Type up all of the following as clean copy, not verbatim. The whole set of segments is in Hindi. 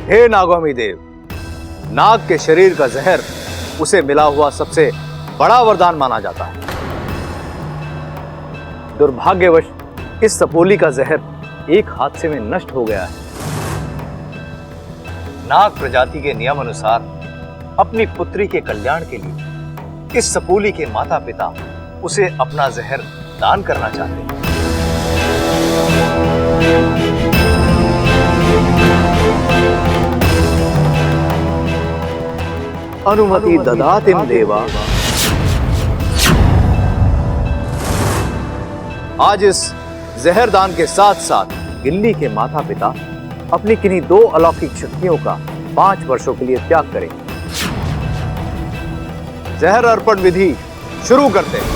हे नागौमी देव, नाग के शरीर का जहर उसे मिला हुआ सबसे बड़ा वरदान माना जाता है। दुर्भाग्यवश इस सपोली का जहर एक हादसे में नष्ट हो गया है। नाग प्रजाति के नियम अनुसार अपनी पुत्री के कल्याण के लिए इस सपोली के माता पिता उसे अपना जहर दान करना चाहते हैं। अनुमति ददातिम देवा। आज इस जहर दान के साथ साथ गिल्ली के माता पिता अपनी किन्हीं 2 अलौकिक शक्तियों का 5 वर्षों के लिए त्याग करेंगे। जहर अर्पण विधि शुरू करते हैं।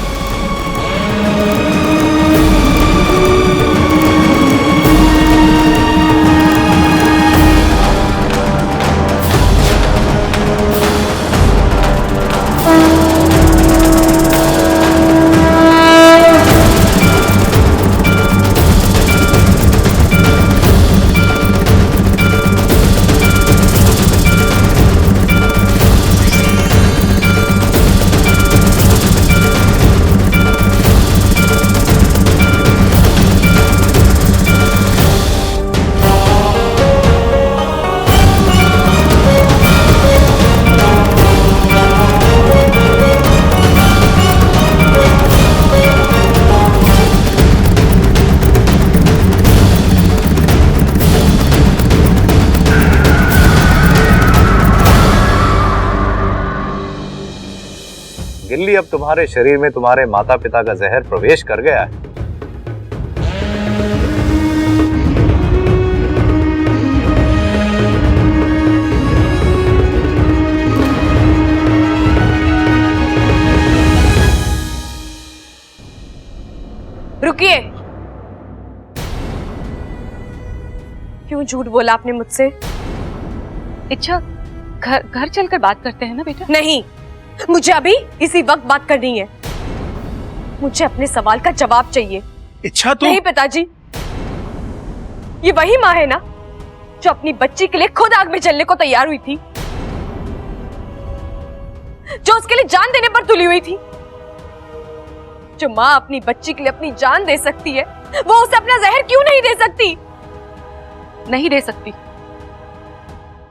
गिल्ली, अब तुम्हारे शरीर में तुम्हारे माता पिता का जहर प्रवेश कर गया है। रुकिए। क्यों झूठ बोला आपने मुझसे? इच्छा, घर चलकर बात करते हैं ना बेटा। नहीं, मुझे अभी इसी वक्त बात करनी है। मुझे अपने सवाल का जवाब चाहिए। इच्छा तो नहीं पिताजी, ये वही माँ है ना जो अपनी बच्ची के लिए खुद आग में जलने को तैयार हुई थी, जो उसके लिए जान देने पर तुली हुई थी। जो माँ अपनी बच्ची के लिए अपनी जान दे सकती है, वो उसे अपना जहर क्यों नहीं दे सकती? नहीं दे सकती,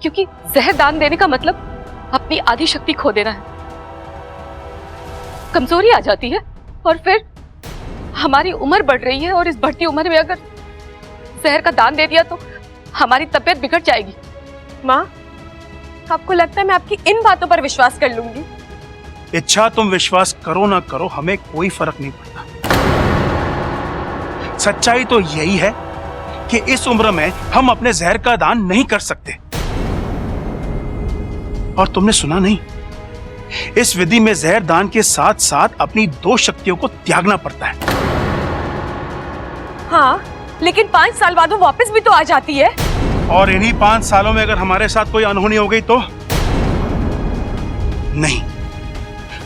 क्योंकि जहर दान देने का मतलब अपनी आधी शक्ति खो देना है। कमजोरी आ जाती है और फिर हमारी उम्र बढ़ रही है, और इस बढ़ती उम्र में अगर जहर का दान दे दिया तो हमारी तबीयत बिगड़ जाएगी। माँ, आपको लगता है मैं आपकी इन बातों पर विश्वास कर लूंगी? इच्छा, तुम विश्वास करो ना करो, हमें कोई फर्क नहीं पड़ता। सच्चाई तो यही है कि इस उम्र में हम अपने जहर का दान नहीं कर सकते। और तुमने सुना नहीं, इस विधि में जहर दान के साथ साथ अपनी 2 शक्तियों को त्यागना पड़ता है। हाँ, लेकिन 5 साल बाद वो वापस भी तो आ जाती है। और इन्हीं 5 सालों में अगर हमारे साथ कोई अनहोनी हो गई तो? नहीं,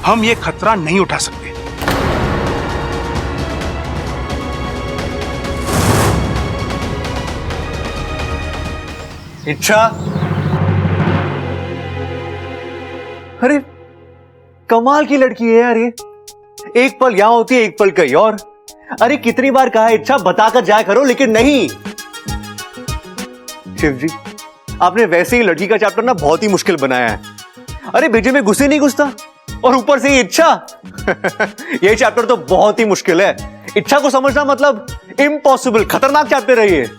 हम ये खतरा नहीं उठा सकते। इच्छा, अरे कमाल की लड़की है यार ये। एक पल यहां होती है, एक पल कहीं और। अरे कितनी बार कहा है इच्छा बताकर जाया करो, लेकिन नहीं। शिव जी, आपने वैसे ही लड़की का चैप्टर ना बहुत ही मुश्किल बनाया है। अरे बीजे में घुसे नहीं घुसता, और ऊपर से ये इच्छा। ये चैप्टर तो बहुत ही मुश्किल है। इच्छा को समझना मतलब इम्पॉसिबल, खतरनाक चैप्टर है ये।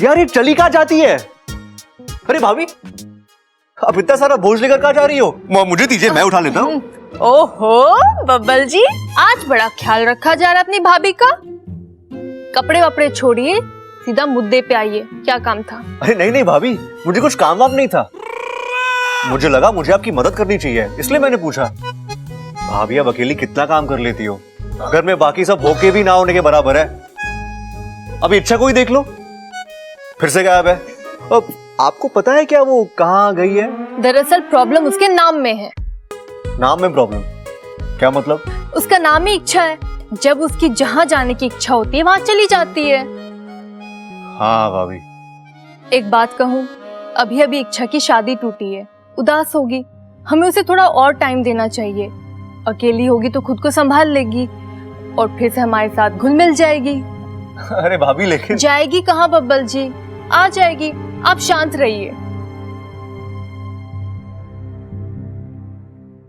यार ये चली कहां जाती है? अरे भाभी, अब इतना सारा बोझ लेकर कहां जा रही हो? मुझे दीजिए, मैं उठा लेता हूँ। ओहो बब्बल जी, आज बड़ा ख्याल रखा जा रहा है अपनी भाभी का। कपड़े वपड़े छोड़िए, सीधा मुद्दे पे आइए। क्या काम था? अरे नहीं नहीं भाभी, मुझे कुछ काम वाम नहीं था। मुझे लगा मुझे आपकी मदद करनी चाहिए, इसलिए मैंने पूछा। भाभी अब अकेली कितना काम कर लेती हो? घर में बाकी सब होके भी ना होने के बराबर है। अभी इच्छा को ही देख लो, फिर से गायब है। अब आपको पता है क्या वो कहाँ गई है? दरअसल प्रॉब्लम उसके नाम में है। नाम में प्रॉब्लम? क्या मतलब? उसका नाम ही इच्छा है। जब उसकी जहाँ जाने की इच्छा होती है वहां चली जाती है। हाँ भाभी। एक बात कहूँ, अभी अभी इच्छा की शादी टूटी है, उदास होगी, हमें उसे थोड़ा और टाइम देना चाहिए। अकेली होगी तो खुद को संभाल लेगी और फिर से हमारे साथ घुल मिल जाएगी। अरे भाभी लेकिन जाएगी कहाँ बब्बल जी, आ जाएगी, आप शांत रहिए।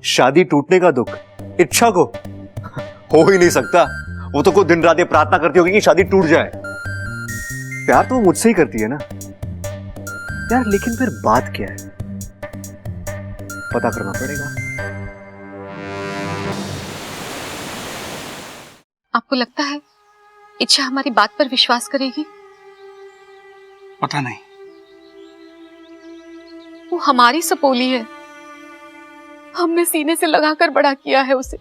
शादी टूटने का दुख इच्छा को हो ही नहीं सकता। वो तो कोई दिन रात ये प्रार्थना करती होगी कि शादी टूट जाए। प्यार तो वो मुझसे ही करती है ना यार, लेकिन फिर बात क्या है पता करना पड़ेगा। आपको लगता है इच्छा हमारी बात पर विश्वास करेगी? पता नहीं। वो हमारी सपोली है, हमने सीने से लगाकर बड़ा किया है उसे।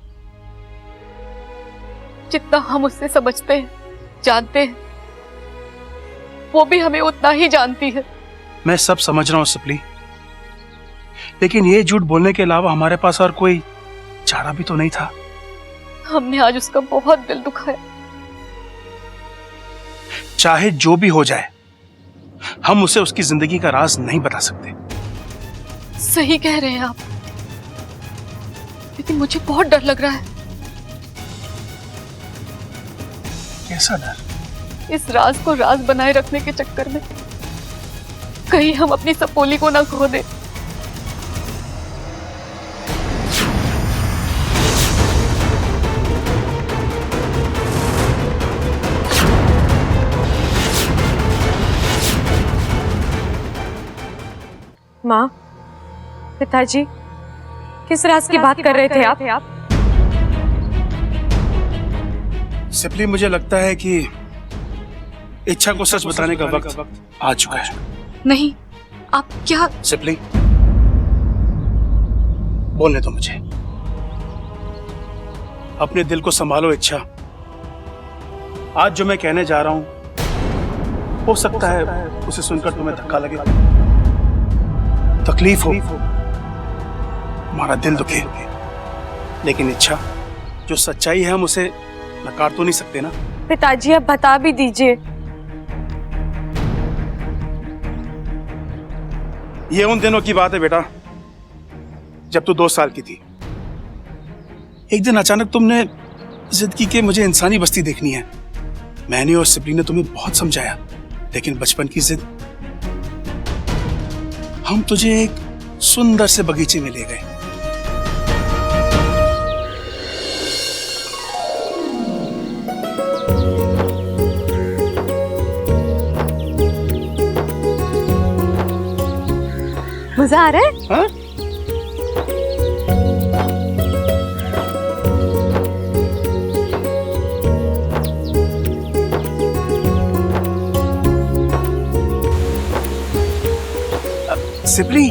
जितना हम उससे समझते हैं, जानते हैं, वो भी हमें उतना ही जानती है। मैं सब समझ रहा हूं सपली, लेकिन ये झूठ बोलने के अलावा हमारे पास और कोई चारा भी तो नहीं था। हमने आज उसका बहुत दिल दुखाया। चाहे जो भी हो जाए, हम उसे उसकी जिंदगी का राज नहीं बता सकते। सही कह रहे हैं आप, लेकिन मुझे बहुत डर लग रहा है। कैसा डर? इस राज को राज बनाए रखने के चक्कर में कहीं हम अपनी सपोली को ना खो दें। माँ, पिताजी, किस राज की बात कर रहे थे आप? सिपली, मुझे लगता है कि इच्छा को सच बताने का वक्त आ चुका है। नहीं, आप क्या? सिपली, बोलने दो मुझे। अपने दिल को संभालो इच्छा। आज जो मैं कहने जा रहा हूं, हो सकता है उसे सुनकर तुम्हें धक्का लगे, तकलीफ हो, हमारा दिल दुखे, लेकिन इच्छा, जो सच्चाई है हम उसे नकार तो नहीं सकते ना। पिताजी, आप बता भी दीजिए। ये उन दिनों की बात है बेटा, जब तू 2 साल की थी। एक दिन अचानक तुमने जिद की कि मुझे इंसानी बस्ती देखनी है। मैंने और सिपली ने तुम्हें बहुत समझाया, लेकिन बचपन की जिद। हम तुझे एक सुंदर से बगीचे में ले गए। मजा आ रहा है? हाँ? सिपली,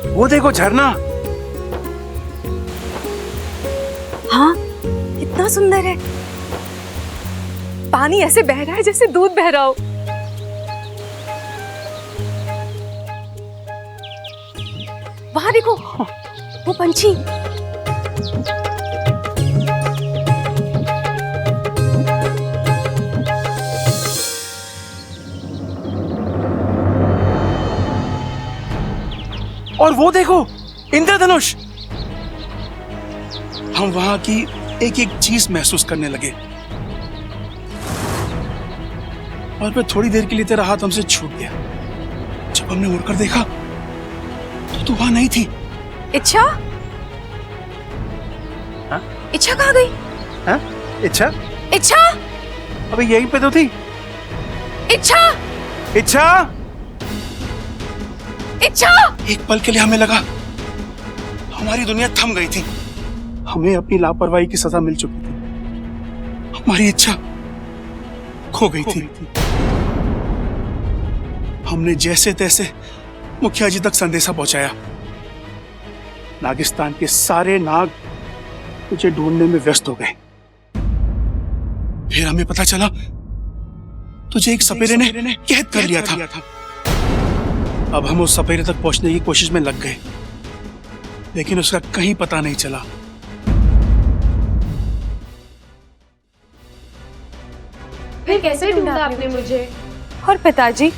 वो देखो झरना। हाँ, कितना सुंदर है। पानी ऐसे बह रहा है जैसे दूध बह रहा हो। वहां देखो, वो पंछी। और वो देखो, इंद्रधनुष। हम वहां की एक एक चीज महसूस करने लगे, और फिर थोड़ी देर के लिए तेरा हाथ हमसे छूट गया। जब हमने मुड़कर देखा तो तू वहां नहीं थी। इच्छा? हाँ? इच्छा कहाँ गई? हाँ? इच्छा? इच्छा? अबे यहीं पे तो थी। इच्छा? इच्छा? इच्छा? एक पल के लिए हमें लगा हमारी दुनिया थम गई थी। हमें अपनी लापरवाही की सजा मिल चुकी थी। हमारी इच्छा खो गई थी। हमने जैसे तैसे मुखिया जी तक संदेशा पहुंचाया। नागिस्तान के सारे नाग तुझे ढूंढने में व्यस्त हो गए। फिर हमें पता चला तुझे एक सपेरे ने कैद कर लिया था। अब हम उस सपेरे तक पहुंचने की कोशिश में लग गए, लेकिन उसका कहीं पता नहीं चला। फिर कैसे ढूंढा आपने मुझे? और पिताजी,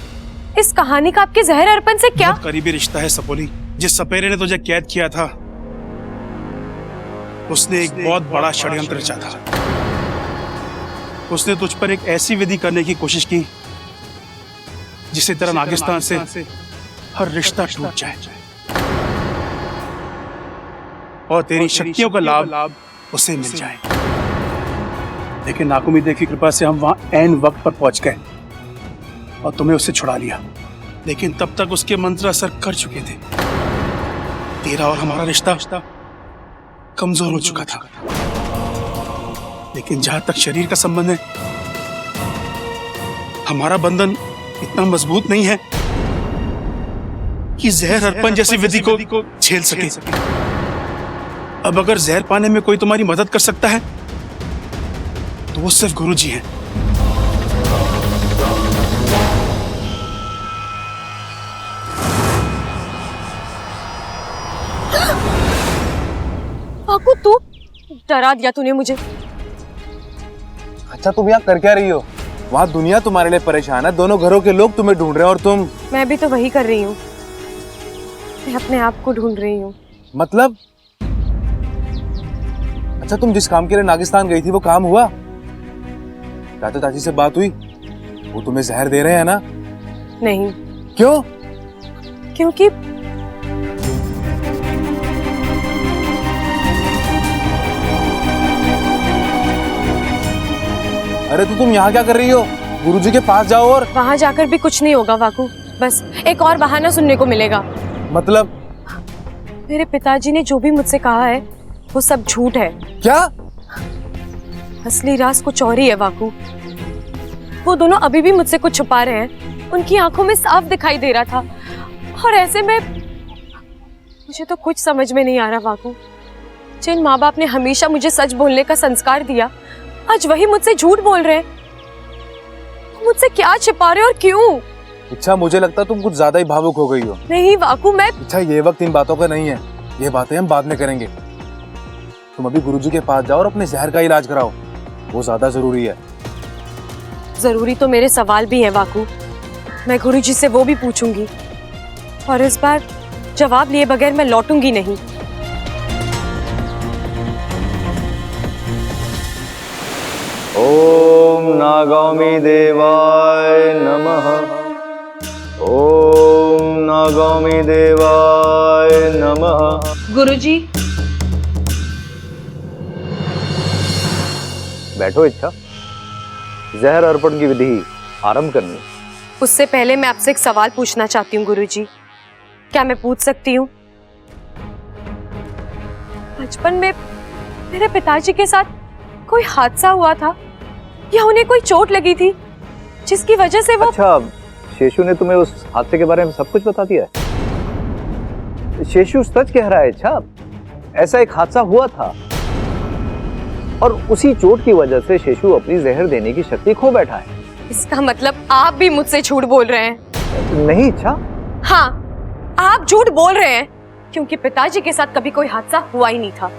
इस कहानी का आपके जहर अर्पण से क्या? बहुत करीबी रिश्ता है सपोली। जिस सपेरे ने तुझे कैद किया था उसने एक बहुत बड़ा षड्यंत्र रचा था। उसने तुझ पर एक ऐसी विधि करने की कोशिश की जिससे तेरा नागिस्तान से हर रिश्ता टूट जाए और तेरी शक्तियों का लाभ उसे मिल जाए। लेकिन नाकुमिदे की कृपा से हम वहां ऐन वक्त पर पहुंच गए और तुम्हें उससे छुड़ा लिया। लेकिन तब तक उसके मंत्र असर कर चुके थे। तेरा और हमारा रिश्ता कमजोर हो चुका था। लेकिन जहां तक शरीर का संबंध है, हमारा बंधन इतना मजबूत नहीं है कि जहर अर्पण जैसी विधि को झेल सके। अब अगर जहर पाने में कोई तुम्हारी मदद कर सकता है तो वो सिर्फ गुरुजी हैं। वाकू, तू डरा दिया तूने मुझे। अच्छा, तुम यहाँ कर क्या रही हो? वहाँ दुनिया तुम्हारे लिए परेशान है, दोनों घरों के लोग तुम्हें ढूंढ रहे हैं और तुम। मैं भी तो वही कर रही हूँ, मैं अपने आप को ढूंढ रही हूँ। मतलब? अच्छा, तुम जिस काम के लिए नागिस्तान गई थी वो काम हुआ? चाचा चाची से बात हुई? वो तुम्हें जहर दे रहे हैं ना? नहीं। क्यों? क्योंकि अरे तो तुम यहाँ क्या कर रही हो? गुरुजी के पास जाओ। और वहां जाकर भी कुछ नहीं होगा वाकू, बस एक और बहाना सुनने को मिलेगा। मतलब? मेरे पिताजी ने जो भी मुझसे कहा है वो सब झूठ है। क्या? असली राज कुछ और ही है वाकू। वो दोनों अभी भी मुझसे कुछ छुपा रहे हैं। उनकी आंखों में साफ दिखाई दे रहा था और ऐसे में मुझे तो कुछ समझ में नहीं आ रहा वाकू। जिन माँ बाप ने हमेशा मुझे सच बोलने का संस्कार दिया, आज वही मुझसे झूठ बोल रहे हैं। मुझसे क्या छिपा रहे और क्यों? इच्छा, मुझे लगता तुम कुछ ज्यादा ही भावुक हो गई हो। नहीं वाकू, मैं इच्छा, ये वक्त इन बातों का नहीं है। ये बातें हम बाद में करेंगे। तुम अभी गुरुजी के पास जाओ और अपने जहर का इलाज कराओ, वो ज्यादा जरूरी है। जरूरी तो मेरे सवाल भी हैं वाकू। मैं गुरुजी से वो भी पूछूंगी और इस बार जवाब लिए बगैर मैं लौटूंगी नहीं। ओम नागामी देवाय नमः। ओम नागामी देवाय नमः। गुरुजी, बैठो इच्छा, जहर अर्पण की विधि आरंभ करनी। उससे पहले मैं आपसे एक सवाल पूछना चाहती हूँ गुरुजी। क्या मैं पूछ सकती हूँ? बचपन में मेरे पिताजी के साथ कोई हादसा हुआ था या उन्हें कोई चोट लगी थी जिसकी वजह से वो। अच्छा, शेषु ने तुम्हें उस हादसे के बारे में सब कुछ बता दिया है? शेषु सच कह रहा है इच्छा, ऐसा एक हादसा हुआ था और उसी चोट की वजह से शेषु अपनी जहर देने की शक्ति खो बैठा है। इसका मतलब आप भी मुझसे झूठ बोल रहे हैं? नहीं इच्छा। हाँ, आप झूठ बोल रहे हैं क्योंकि पिताजी के साथ कभी कोई हादसा हुआ ही नहीं था।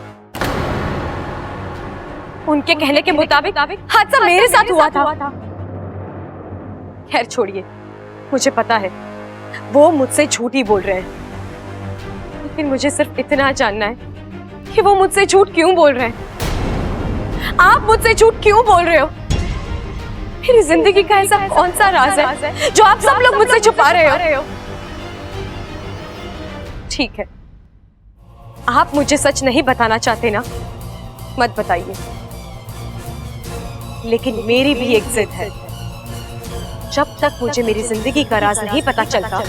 उनके कहने के मुताबिक हादसा मेरे साथ हुआ था। खैर छोड़िए, मुझे पता है वो मुझसे झूठ ही बोल रहे हैं, लेकिन मुझे सिर्फ इतना जानना है कि वो मुझसे झूठ क्यों बोल रहे हैं। आप मुझसे झूठ क्यों बोल रहे हो? मेरी जिंदगी का ऐसा कौन सा राज है जो आप सब लोग मुझसे छुपा रहे हो? ठीक है, आप मुझे सच नहीं बताना चाहते ना, मत बताइए। लेकिन मेरी भी एक जिद है, जब तक मुझे मेरी जिंदगी का राज नहीं पता चलता,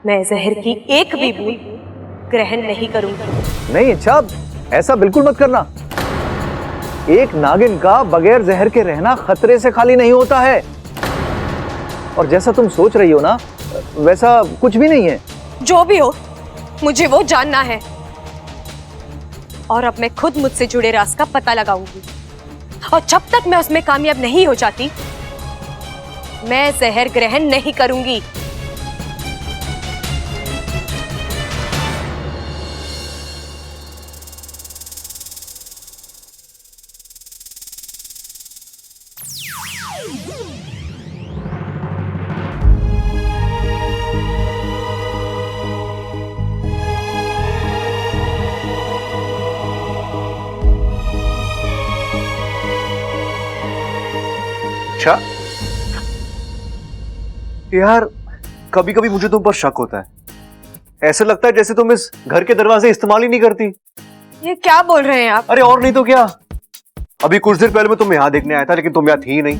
मैं जहर की एक भी बूंद ग्रहण नहीं करूंगी। नहीं इच्छा, ऐसा बिल्कुल मत करना। एक नागिन का बगैर जहर के रहना खतरे से खाली नहीं होता है। और जैसा तुम सोच रही हो ना, वैसा कुछ भी नहीं है। जो भी हो, मुझे वो जानना है और अब मैं खुद मुझसे जुड़े राज का पता लगाऊंगी। और जब तक मैं उसमें कामयाब नहीं हो जाती, मैं जहर ग्रहण नहीं करूंगी। अच्छा यार, कभी कभी मुझे तुम पर शक होता है। ऐसे लगता है जैसे तुम इस घर के दरवाजे इस्तेमाल ही नहीं करती। ये क्या बोल रहे हैं आप? अरे और नहीं तो क्या, अभी कुछ देर पहले मैं तुम्हें यहां देखने आया था, लेकिन तुम यहां थी ही नहीं।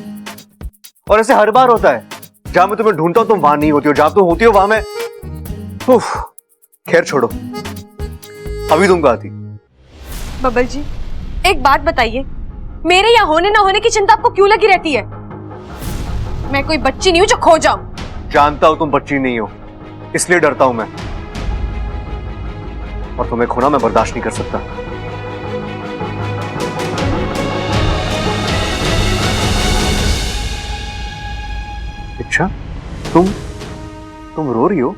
और ऐसे हर बार होता है, जहां मैं तुम्हें ढूंढता हूं तुम वहां नहीं होती हो, जहां तुम होती हो वहां मैं। उफ, खैर छोड़ो, अभी तुम कहाँ थी? बबल जी, एक बात बताइए, मेरे यहाँ होने ना होने की चिंता आपको क्यों लगी रहती है? मैं कोई बच्ची नहीं हूं जो खो जाऊं। जानता हूं तुम बच्ची नहीं हो, इसलिए डरता हूं मैं, और तुम्हें खोना मैं बर्दाश्त नहीं कर सकता। अच्छा, तुम रो रही हो?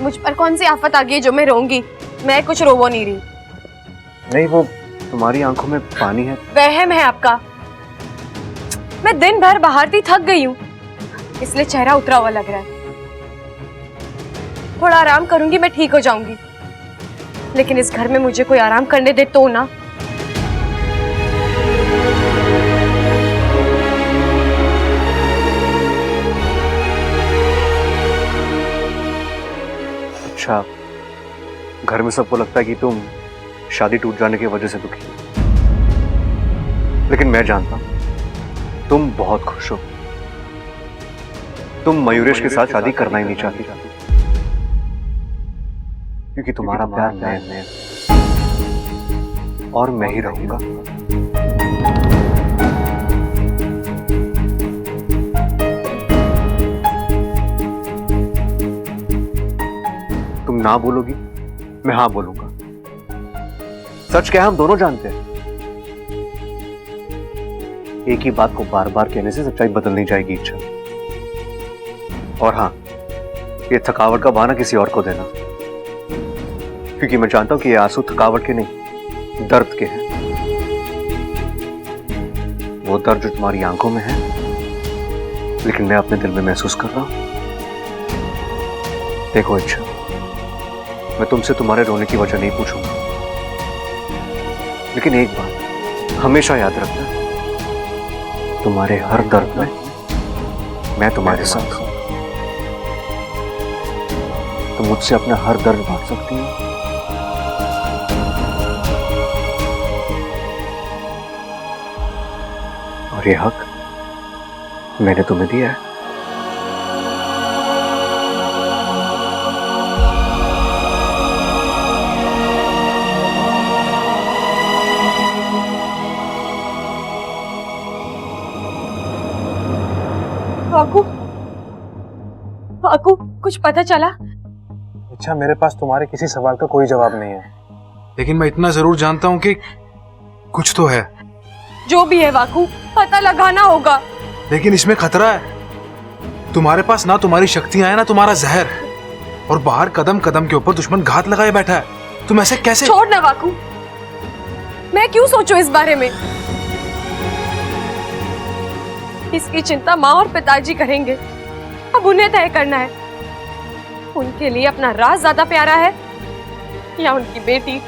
मुझ पर कौन सी आफत आ गई जो मैं रोऊंगी? मैं कुछ रो वो नहीं रही। नहीं, वो तुम्हारी आंखों में पानी है। वहम है आपका। मैं दिन भर बाहर थी, थक गई हूँ, इसलिए चेहरा उतरा हुआ लग रहा है। थोड़ा आराम करूंगी, मैं ठीक हो जाऊंगी, लेकिन इस घर में मुझे कोई आराम करने दे तो ना। अच्छा, घर में सबको लगता है कि तुम शादी टूट जाने की वजह से दुखी हो, लेकिन मैं जानता हूं तुम बहुत खुश हो। तुम मयूरेश के साथ शादी करना ही नहीं चाहती, क्योंकि तुम्हारा प्यार मैं और मैं ही रहूंगा। तुम ना बोलोगी, मैं हाँ बोलूंगा। सच क्या है, हम दोनों जानते हैं, एक ही बात को बार बार कहने से सच्चाई बदल नहीं जाएगी इच्छा। और हाँ, ये थकावट का बहाना किसी और को देना, क्योंकि मैं जानता हूं कि ये आंसू थकावट के नहीं, दर्द के हैं। वो दर्द जो तुम्हारी आंखों में है, लेकिन मैं अपने दिल में महसूस कर रहा हूं। देखो इच्छा, मैं तुमसे तुम्हारे रोने की वजह नहीं पूछूंगा, लेकिन एक बात हमेशा याद रखना, तुम्हारे हर दर्द में मैं तुम्हारे साथ हूं। तुम मुझसे अपना हर दर्द बांट सकती हो, और ये हक मैंने तुम्हें दिया है। वाकू, वाकू, कुछ पता चला? अच्छा, मेरे पास तुम्हारे किसी सवाल का कोई जवाब नहीं है, लेकिन मैं इतना जरूर जानता हूं कि कुछ तो है। जो भी है वाकू, पता लगाना होगा। लेकिन इसमें खतरा है। तुम्हारे पास ना तुम्हारी शक्तियां हैं, ना तुम्हारा जहर, और बाहर कदम कदम के ऊपर दुश्मन घात लगाए बैठा है। तुम ऐसे कैसे? छोड़ ना वाकू, मैं क्यों सोचूं इस बारे में? इसकी चिंता माँ और पिताजी करेंगे, अब उन्हें तय करना है। उनके लिए अपना राज ज्यादा प्यारा है या उनकी बेटी।